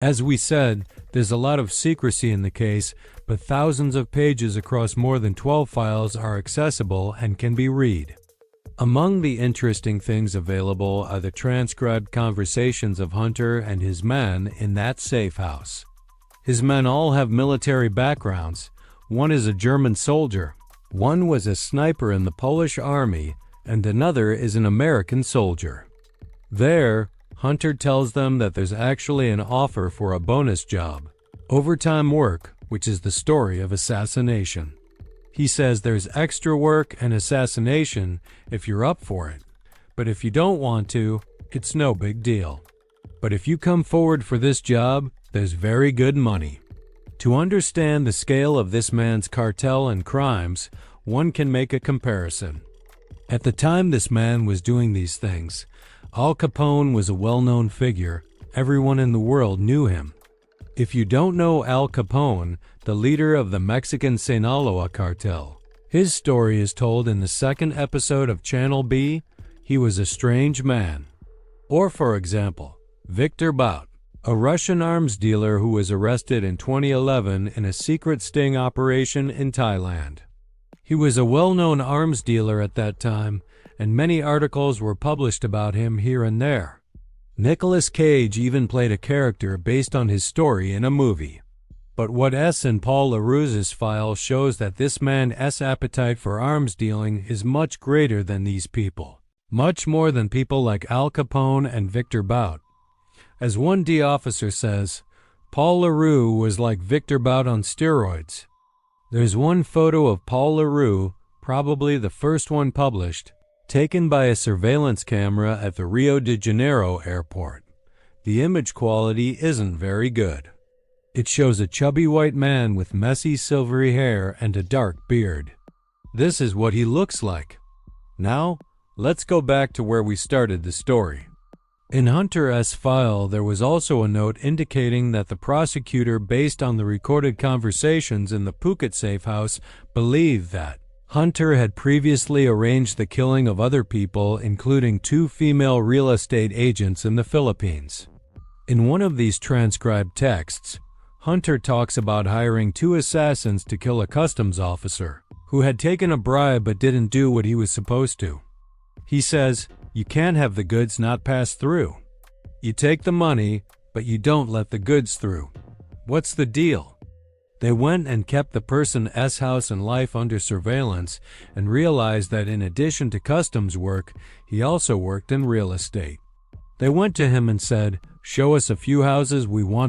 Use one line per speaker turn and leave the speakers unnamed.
As we said, there's a lot of secrecy in the case, but thousands of pages across more than 12 files are accessible and can be read. Among the interesting things available are the transcribed conversations of Hunter and his men in that safe house. His men all have military backgrounds. One is a German soldier, one was a sniper in the Polish army, and another is an American soldier. There, Hunter tells them that there's actually an offer for a bonus job, overtime work, which is the story of assassination. He says there's extra work and assassination if you're up for it, but if you don't want to, it's no big deal. But if you come forward for this job, there's very good money. To understand the scale of this man's cartel and crimes, one can make a comparison. At the time this man was doing these things, Al Capone was a well-known figure. Everyone in the world knew him. If you don't know Al Capone, the leader of the Mexican Sinaloa cartel, his story is told in the second episode of Channel B, He Was a Strange Man. Or for example, Victor Bout, a Russian arms dealer who was arrested in 2011 in a secret sting operation in Thailand. He was a well-known arms dealer at that time, and many articles were published about him here and there. Nicolas Cage even played a character based on his story in a movie. But what S in Paul LaRue's file shows that this man's appetite for arms dealing is much greater than these people, much more than people like Al Capone and Victor Bout. As one D officer says, Paul LaRue was like Victor Bout on steroids. There's one photo of Paul LaRue, probably the first one published, taken by a surveillance camera at the Rio de Janeiro airport. The image quality isn't very good. It shows a chubby white man with messy silvery hair and a dark beard. This is what he looks like. Now, let's go back to where we started the story. In Hunter's file, there was also a note indicating that the prosecutor, based on the recorded conversations in the Phuket safe house, believed that Hunter had previously arranged the killing of other people, including 2 female real estate agents in the Philippines. In one of these transcribed texts, Hunter talks about hiring 2 assassins to kill a customs officer who had taken a bribe but didn't do what he was supposed to. He says, you can't have the goods not pass through. You take the money, but you don't let the goods through. What's the deal? They went and kept the person's house and life under surveillance and realized that in addition to customs work, he also worked in real estate. They went to him and said, show us a few houses we want